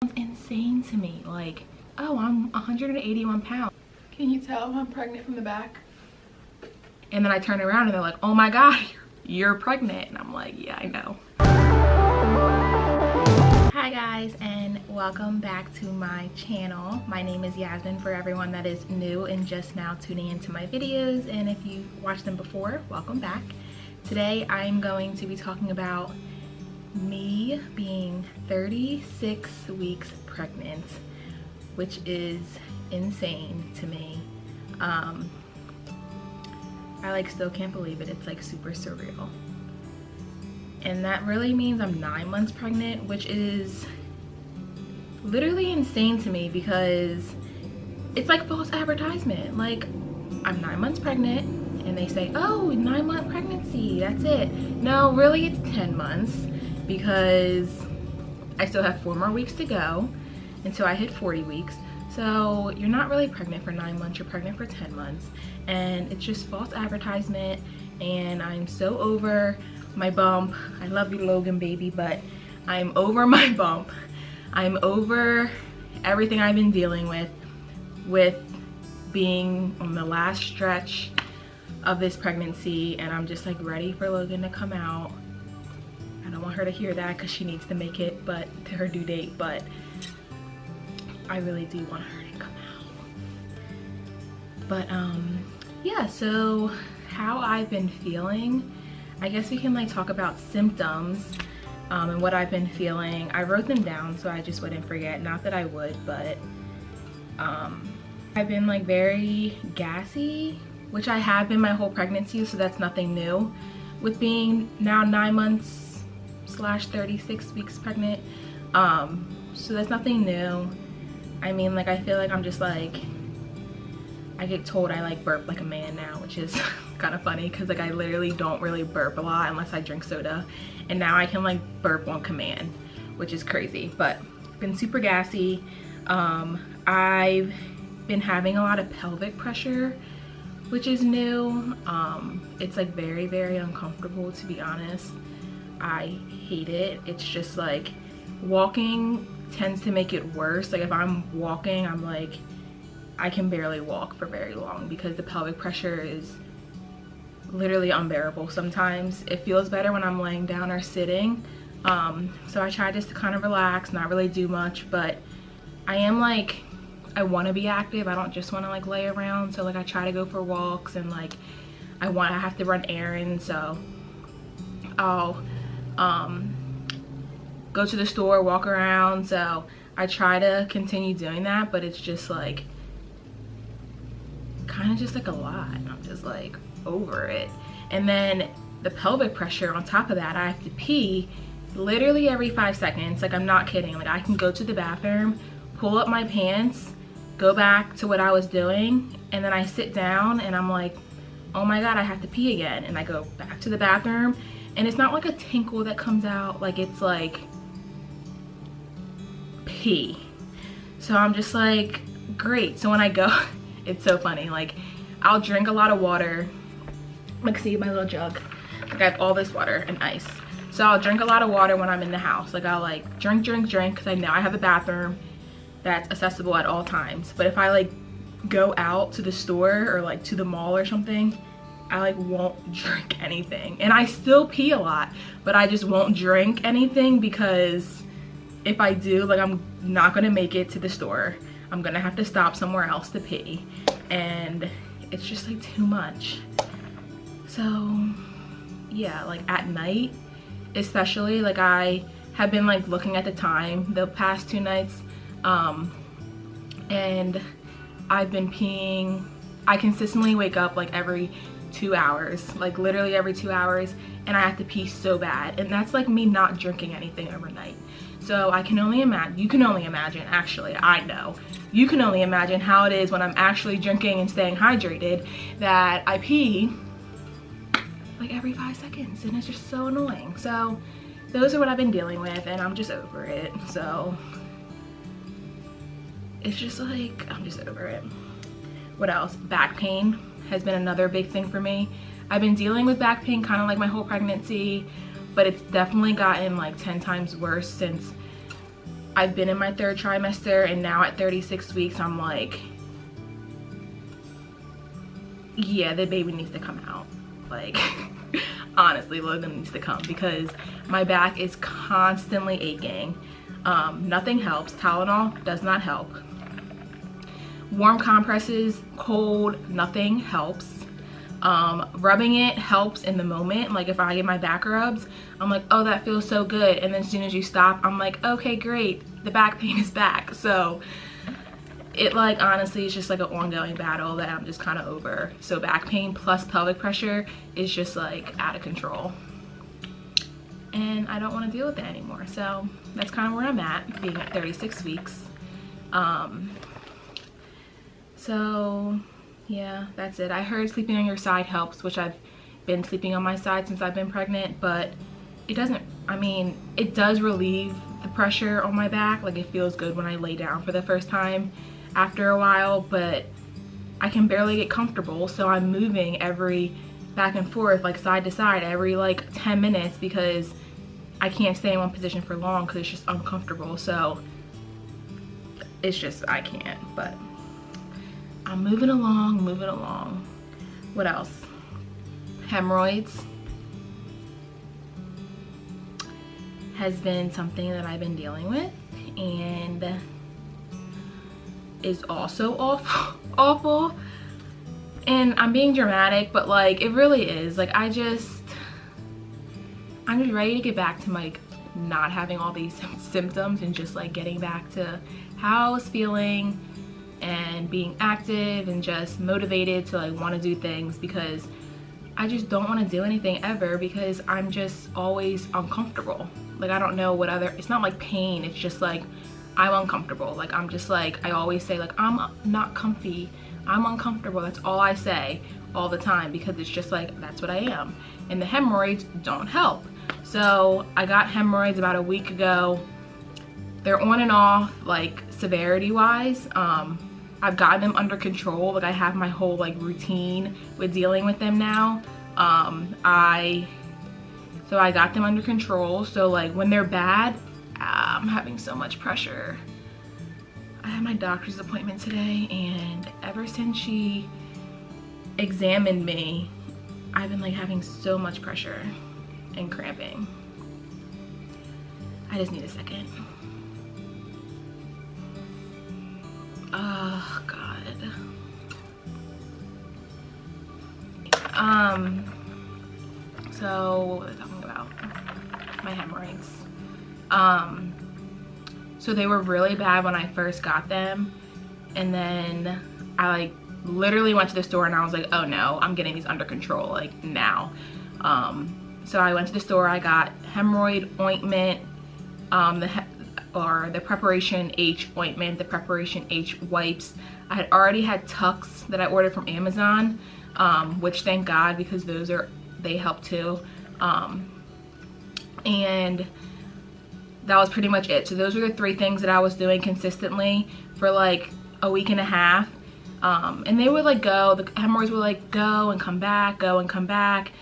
insane to me. Like, oh, I'm 181 pounds. Can you tell I'm pregnant from the back? And then I turn around and they're like, oh my God, you're pregnant. And I'm like, yeah, I know. Hi guys, and welcome back to my channel. My name is Yasmin for everyone that is new and just now tuning into my videos. And if you watched them before, welcome back. Today I'm going to be talking about me being 36 weeks pregnant, which is insane to me. I like still can't believe it. It's like super surreal. And that really means I'm 9 months pregnant, which is literally insane to me because it's like false advertisement. Like, I'm 9 months pregnant and they say, oh, 9-month pregnancy, that's it. No, really it's 10 months because I still have 4 more weeks to go until I hit 40 weeks. So you're not really pregnant for 9 months, you're pregnant for 10 months. And it's just false advertisement, and I'm so over my bump. I love you, Logan baby, but I'm over my bump. I'm over everything I've been dealing with being on the last stretch of this pregnancy, and I'm just like ready for Logan to come out. I don't want her to hear that because she needs to make it to her due date, but I really do want her to come out. But yeah, so how I've been feeling, I guess we can like talk about symptoms and what I've been feeling. I wrote them down so I just wouldn't forget. Not that I would, but I've been like very gassy, which I have been my whole pregnancy, so that's nothing new with being now 9 months / 36 weeks pregnant. So that's nothing new. I mean, like, I feel like I'm just like, I get told I like burp like a man now, which is kind of funny because like I literally don't really burp a lot unless I drink soda, and now I can like burp on command, which is crazy. But been super gassy. I've been having a lot of pelvic pressure, which is new. It's like very, very uncomfortable, to be honest. I hate it. It's just like walking tends to make it worse. Like if I'm walking, I'm like, I can barely walk for very long because the pelvic pressure is literally unbearable. Sometimes it feels better when I'm laying down or sitting. So I try just to kind of relax, not really do much, but I am like, I want to be active. I don't just want to like lay around. So like I try to go for walks, and like I have to run errands, so I'll go to the store, walk around. So I try to continue doing that, but it's just like kind of just like a lot. I'm just like over it. And then the pelvic pressure on top of that, I have to pee literally every 5 seconds. Like, I'm not kidding. Like, I can go to the bathroom, pull up my pants, go back to what I was doing, and then I sit down and I'm like, oh my God, I have to pee again. And I go back to the bathroom, and it's not like a tinkle that comes out, like it's like pee. So I'm just like, great. So when I go, it's so funny, like I'll drink a lot of water. Like, see my little jug, like I have all this water and ice. So I'll drink a lot of water when I'm in the house. Like, I'll like drink because I know I have a bathroom that's accessible at all times. But if I like go out to the store or like to the mall or something, I like won't drink anything. And I still pee a lot, but I just won't drink anything because if I do, like, I'm not gonna make it to the store. I'm gonna have to stop somewhere else to pee, and it's just like too much. So yeah, like at night especially, like I have been like looking at the time the past 2 nights, and I've been peeing. I consistently wake up like every 2 hours, like literally every 2 hours, and I have to pee so bad. And that's like me not drinking anything overnight. So I can only imagine, you can only imagine, actually, I know, you can only imagine how it is when I'm actually drinking and staying hydrated, that I pee like every 5 seconds, and it's just so annoying. So those are what I've been dealing with, and I'm just over it. So it's just like, I'm just over it. What else? Back pain has been another big thing for me. I've been dealing with back pain kind of like my whole pregnancy, but it's definitely gotten like 10 times worse since I've been in my 3rd trimester, and now at 36 weeks, I'm like, yeah, the baby needs to come out. Like, honestly, Logan needs to come because my back is constantly aching. Nothing helps. Tylenol does not help. Warm compresses, cold, nothing helps. Rubbing it helps in the moment. Like if I get my back rubs, I'm like, oh, that feels so good. And then as soon as you stop, I'm like, okay, great. The back pain is back. So it, like, honestly, it's just like an ongoing battle that I'm just kind of over. So back pain plus pelvic pressure is just like out of control. And I don't want to deal with that anymore. So that's kind of where I'm at, being at 36 weeks. So yeah, that's it. I heard sleeping on your side helps, which I've been sleeping on my side since I've been pregnant, but it doesn't, I mean, it does relieve the pressure on my back. Like it feels good when I lay down for the first time after a while, but I can barely get comfortable. So I'm moving every back and forth, like side to side, every like 10 minutes because I can't stay in one position for long because it's just uncomfortable. So it's just, I can't, but I'm moving along, moving along. What else? Hemorrhoids has been something that I've been dealing with and is also awful. And I'm being dramatic, but like it really is. Like I'm just ready to get back to like not having all these symptoms and just like getting back to how I was feeling and being active and just motivated to like want to do things, because I just don't want to do anything ever because I'm just always uncomfortable. Like I don't know what other, it's not like pain, it's just like I'm uncomfortable. Like I'm just like, I always say like I'm not comfy, I'm uncomfortable. That's all I say all the time because it's just like that's what I am. And the hemorrhoids don't help. So I got hemorrhoids about a week ago. They're on and off, like severity wise. I've gotten them under control. Like I have my whole like routine with dealing with them now. So I got them under control. So like when they're bad, I'm having so much pressure. I had my doctor's appointment today, and ever since she examined me, I've been like having so much pressure and cramping. I just need a second. Oh God. So what was I talking about? My hemorrhoids. So they were really bad when I first got them, and then I like literally went to the store and I was like, oh no, I'm getting these under control like now. So I went to the store, I got hemorrhoid ointment, the Preparation H ointment, the Preparation H wipes. I had already had Tucks that I ordered from Amazon, which thank God, because they help too. And that was pretty much it. So those were the 3 things that I was doing consistently for like a week and a half. And they would like go, the hemorrhoids would like go and come back, go and come back.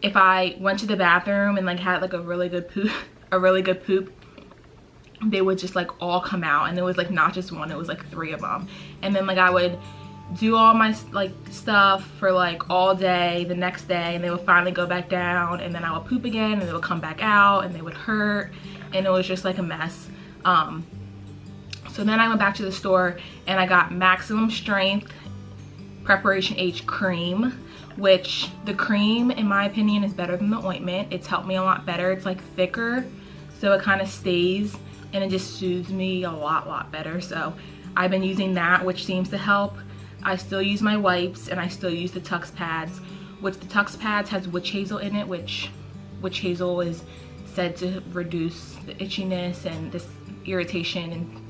If I went to the bathroom and like had like a really good poop, they would just like all come out, and it was like not just one, it was like 3 of them. And then like I would do all my like stuff for like all day the next day, and they would finally go back down, and then I would poop again and they would come back out and they would hurt, and it was just like a mess. So then I went back to the store and I got Maximum Strength Preparation H cream, which the cream in my opinion is better than the ointment. It's helped me a lot better. It's like thicker, so it kind of stays and it just soothes me a lot better. So I've been using that, which seems to help. I still use my wipes, and I still use the Tux pads, which the Tux pads has witch hazel in it, which witch hazel is said to reduce the itchiness and this irritation and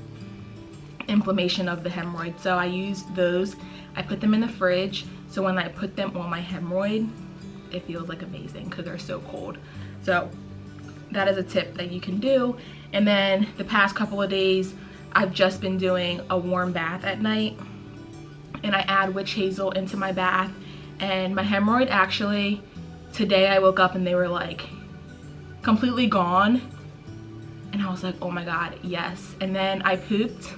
inflammation of the hemorrhoid. So I use those. I put them in the fridge, so when I put them on my hemorrhoid, it feels like amazing because they're so cold. So that is a tip that you can do. And then the past couple of days, I've just been doing a warm bath at night, and I add witch hazel into my bath. And my hemorrhoid, actually, today I woke up and they were like completely gone. And I was like, oh my God, yes. And then I pooped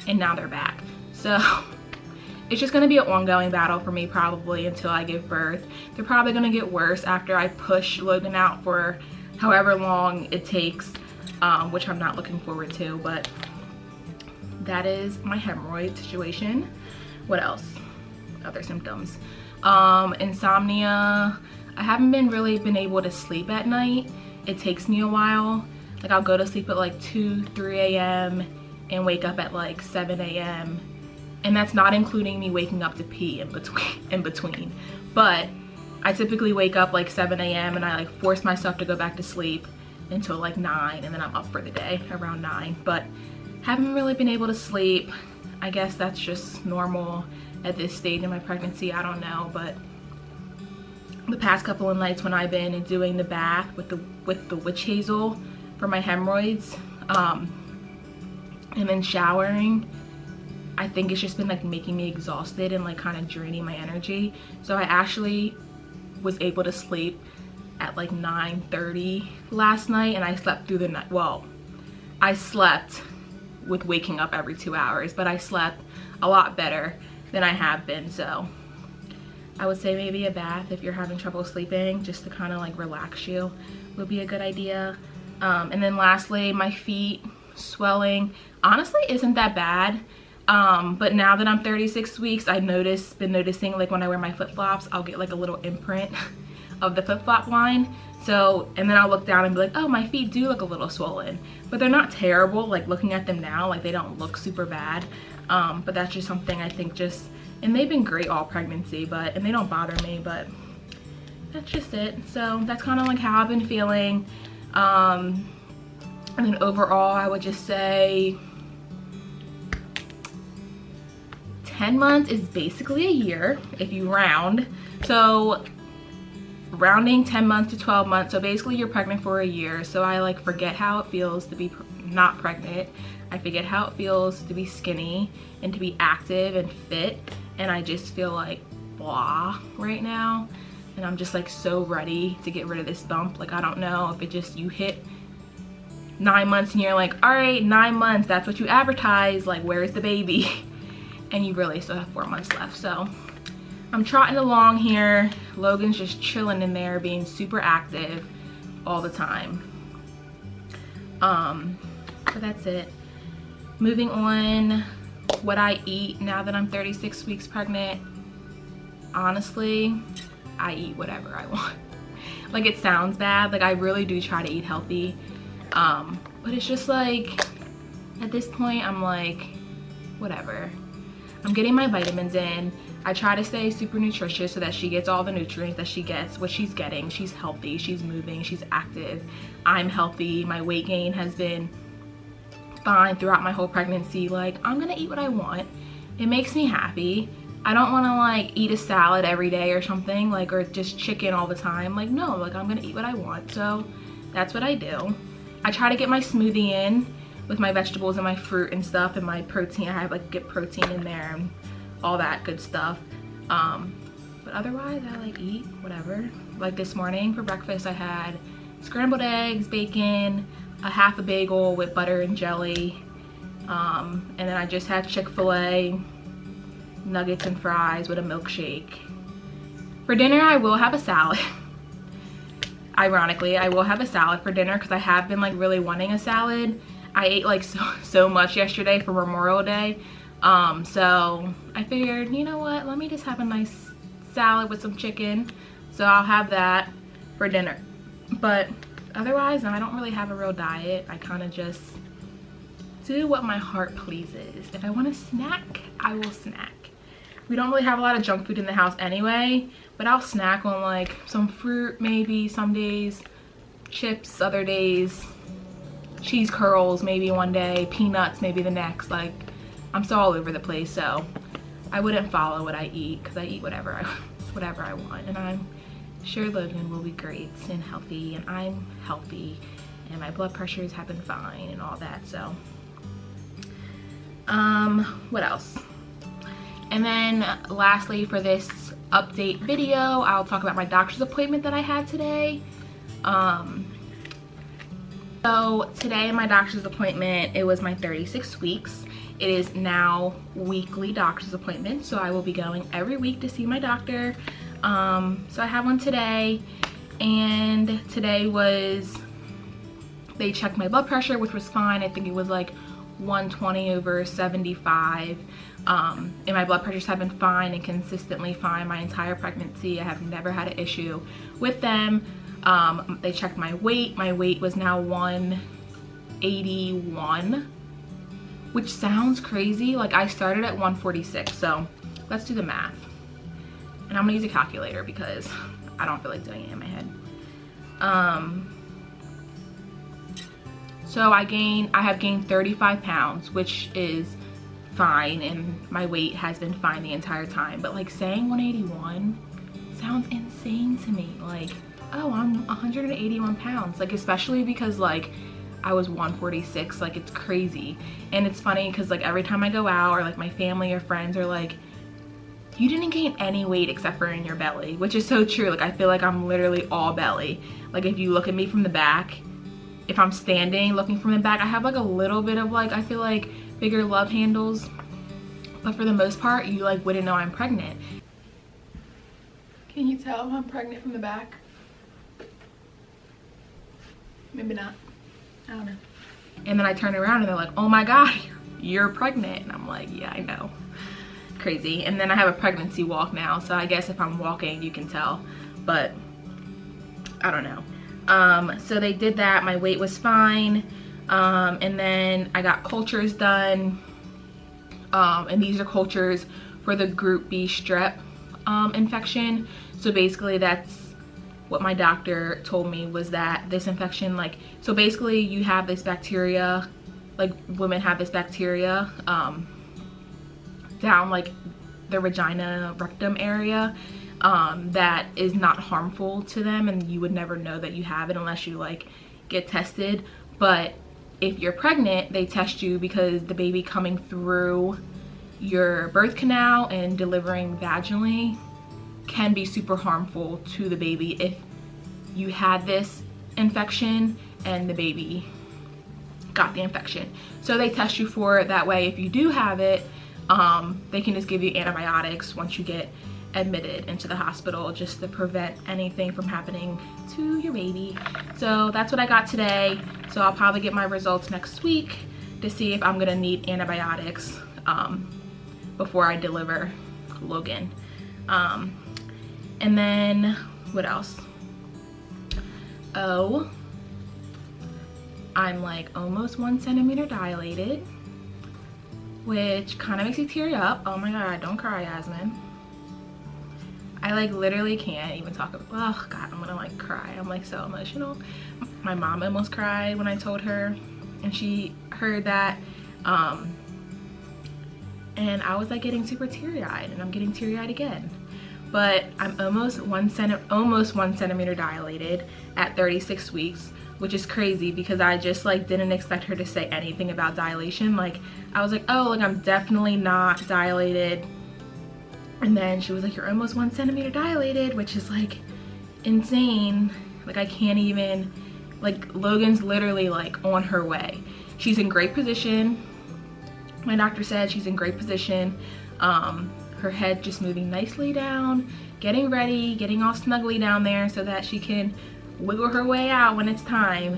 and now they're back. So it's just gonna be an ongoing battle for me probably until I give birth. They're probably gonna get worse after I push Logan out for however long it takes, which I'm not looking forward to, but that is my hemorrhoid situation. What else? Other symptoms. Insomnia. I haven't really been able to sleep at night. It takes me a while. Like I'll go to sleep at like 2, 3 a.m. and wake up at like 7 a.m. And that's not including me waking up to pee in between. But I typically wake up like 7 a.m. and I like force myself to go back to sleep until like 9, and then I'm up for the day around 9. But haven't really been able to sleep. I guess that's just normal at this stage in my pregnancy. I don't know, but the past couple of nights when I've been doing the bath with the witch hazel for my hemorrhoids, and then showering, I think it's just been like making me exhausted and like kind of draining my energy. So I actually was able to sleep at like 9:30 last night, and I slept through the night. Well, I slept with waking up every 2 hours, but I slept a lot better than I have been. So I would say maybe a bath if you're having trouble sleeping, just to kind of like relax you, would be a good idea. And then lastly, my feet swelling honestly isn't that bad. But now that I'm 36 weeks, I've been noticing like when I wear my flip-flops, I'll get like a little imprint of the flip-flop line. So, and then I'll look down and be like, oh, my feet do look a little swollen, but they're not terrible. Like looking at them now, like they don't look super bad. But that's just something I think and they've been great all pregnancy, and they don't bother me, but that's just it. So that's kind of like how I've been feeling. And then overall, I would just say 10 months is basically a year if you round. So rounding 10 months to 12 months. So basically you're pregnant for a year. So I like forget how it feels to be not pregnant. I forget how it feels to be skinny and to be active and fit. And I just feel like blah right now. And I'm just like so ready to get rid of this bump. Like I don't know if it just, you hit 9 months and you're like, all right, 9 months, that's what you advertise. Like, where's the baby? And you really still have 4 months left. So I'm trotting along here. Logan's just chilling in there, being super active all the time. So that's it. Moving on, what I eat now that I'm 36 weeks pregnant. Honestly, I eat whatever I want. Like it sounds bad, like I really do try to eat healthy. But it's just like, at this point, I'm like, whatever. I'm getting my vitamins in. I try to stay super nutritious so that she gets all the nutrients that she gets, what she's getting. She's healthy, she's moving, she's active. I'm healthy. My weight gain has been fine throughout my whole pregnancy. Like, I'm gonna eat what I want. It makes me happy. I don't wanna like eat a salad every day or something, like, or just chicken all the time. Like, no, like I'm gonna eat what I want. So that's what I do. I try to get my smoothie in with my vegetables and my fruit and stuff, and my protein. I have like get protein in there and all that good stuff. But otherwise I like eat whatever. Like this morning for breakfast I had scrambled eggs, bacon, a half a bagel with butter and jelly, and then I just had Chick-fil-A nuggets and fries with a milkshake. For dinner I will have a salad. Ironically, I will have a salad for dinner because I have been like really wanting a salad. I ate like so much yesterday for Memorial Day. So I figured, you know what, let me just have a nice salad with some chicken. So I'll have that for dinner. But otherwise, I don't really have a real diet. I kind of just do what my heart pleases. If I want to snack, I will snack. We don't really have a lot of junk food in the house anyway, but I'll snack on like some fruit maybe some days, chips other days, cheese curls maybe one day, peanuts maybe the next. Like, I'm so all over the place, so I wouldn't follow what I eat because I eat whatever I want, and I'm sure Logan will be great and healthy, and I'm healthy, and my blood pressures have been fine and all that. So what else? And then lastly, for this update video, I'll talk about my doctor's appointment that I had today. So today, my doctor's appointment, it was my 36 weeks. It is now weekly doctor's appointment, so I will be going every week to see my doctor. So I have one today, and today was, they checked my blood pressure, which was fine. I think it was like 120/75. And my blood pressures have been fine and consistently fine my entire pregnancy. I have never had an issue with them. They checked my weight. My weight was now 181, which sounds crazy. Like, I started at 146, so let's do the math. And I'm gonna use a calculator because I don't feel like doing it in my head. So I have gained 35 pounds, which is fine, and my weight has been fine the entire time. But like, saying 181 sounds insane to me. Like, oh, I'm 181 pounds. Like, especially because like I was 146, like, it's crazy. And it's funny because like every time I go out, or like my family or friends are like, you didn't gain any weight except for in your belly, which is so true. Like, I feel like I'm literally all belly. Like, if you look at me from the back, if I'm standing looking from the back, I have like a little bit of like, I feel like bigger love handles, but for the most part, you like wouldn't know I'm pregnant. Can you tell I'm pregnant from the back? Maybe not, I don't know. And then I turn around and they're like, oh my God, you're pregnant. And I'm like, yeah, I know. Crazy. And then I have a pregnancy walk now, so I guess if I'm walking you can tell, but I don't know. So they did that. My weight was fine, and then I got cultures done, and these are cultures for the group B strep infection. So basically that's what my doctor told me, was that this infection, like, so basically you have this bacteria, like women have this bacteria down like the vagina rectum area, that is not harmful to them, and you would never know that you have it unless you like get tested. But if you're pregnant, they test you because the baby coming through your birth canal and delivering vaginally can be super harmful to the baby if you had this infection and the baby got the infection. So they test you for it that way. If you do have it, they can just give you antibiotics once you get admitted into the hospital, just to prevent anything from happening to your baby. So that's what I got today. So I'll probably get my results next week to see if I'm gonna need antibiotics before I deliver Logan. And then what else? Oh, I'm like almost 1 centimeter dilated, which kind of makes you tear up. Oh my God, don't cry, Yasmin. I like literally can't even talk about, oh God, I'm gonna like cry. I'm like so emotional. My mom almost cried when I told her, and she heard that. And I was like getting super teary-eyed, and I'm getting teary-eyed again. But I'm almost 1 centimeter dilated at 36 weeks, which is crazy because I just like didn't expect her to say anything about dilation. Like, I was like, oh, like I'm definitely not dilated. And then she was like, you're almost 1 centimeter dilated, which is like insane. Like, I can't even, like, Logan's literally like on her way. She's in great position. My doctor said she's in great position. Her head just moving nicely down, getting ready, getting all snuggly down there so that she can wiggle her way out when it's time.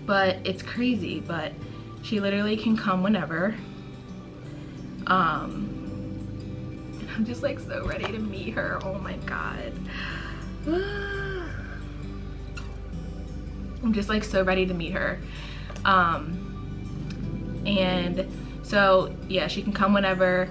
But it's crazy, but she literally can come whenever. I'm just like so ready to meet her. Oh my God. I'm just like so ready to meet her. And so yeah, she can come whenever,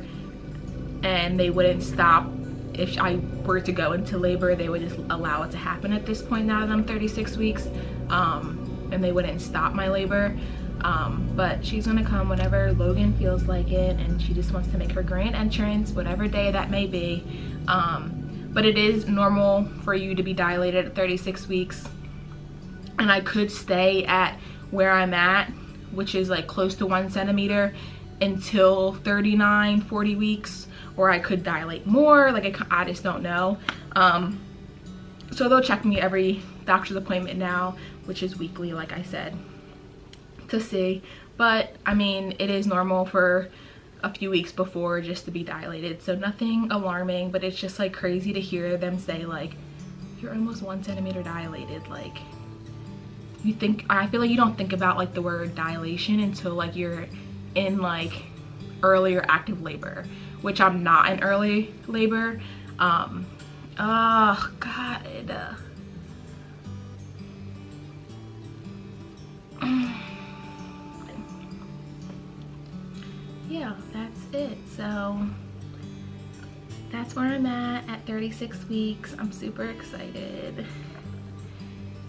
and they wouldn't stop. If I were to go into labor, they would just allow it to happen at this point now that I'm 36 weeks, and they wouldn't stop my labor. But she's gonna come whenever Logan feels like it, and she just wants to make her grand entrance, whatever day that may be. But it is normal for you to be dilated at 36 weeks, and I could stay at where I'm at, which is like close to 1 centimeter, until 39, 40 weeks, or I could dilate more. Like, I just don't know. So they'll check me every doctor's appointment now which is weekly, like I said, to see. But I mean, it is normal for a few weeks before just to be dilated, so nothing alarming, but it's just like crazy to hear them say like, you're almost 1 centimeter dilated. Like, I feel like you don't think about like the word dilation until like you're in like early or active labor, which I'm not in early labor. Oh God. Yeah, that's it. So that's where I'm at 36 weeks. I'm super excited.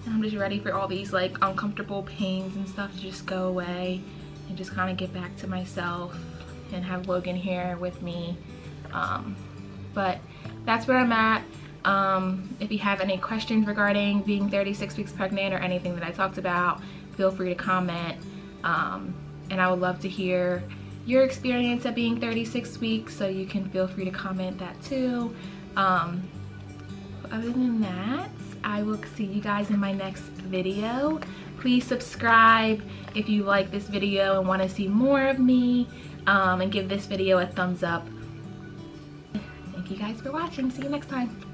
I'm just ready for all these like uncomfortable pains and stuff to just go away and just kind of get back to myself and have Logan here with me. But that's where I'm at. If you have any questions regarding being 36 weeks pregnant or anything that I talked about, feel free to comment. And I would love to hear your experience at being 36 weeks, so you can feel free to comment that too. Other than that, I will see you guys in my next video. Please subscribe if you like this video and want to see more of me, and give this video a thumbs up. Thank you guys for watching. See you next time.